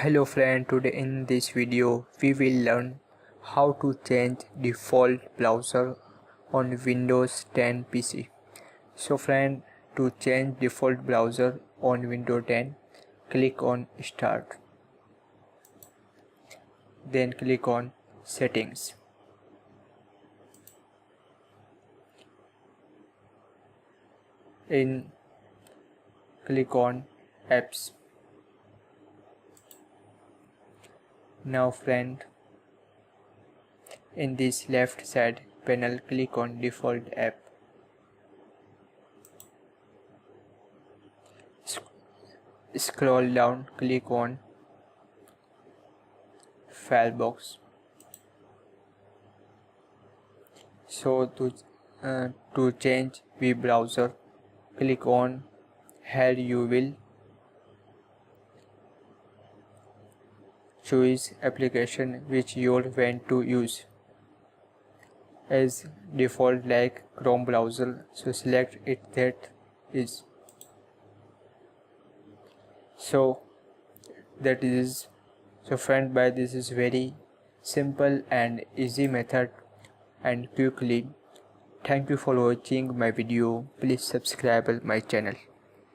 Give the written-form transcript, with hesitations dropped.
Hello friend, today in this video we will learn how to change default browser on Windows 10 PC. So friend, to change default browser on Windows 10, click on Start. Then click on Settings. Click on Apps. Now friend, in this left side panel, click on Default App. Scroll down, click on Firebox. So to change web browser, click on here. You will choose application which you want to use. As default like Chrome browser, so select it. That is so friend, by this is very simple and easy method and quickly. Thank you for watching my video. Please subscribe my channel.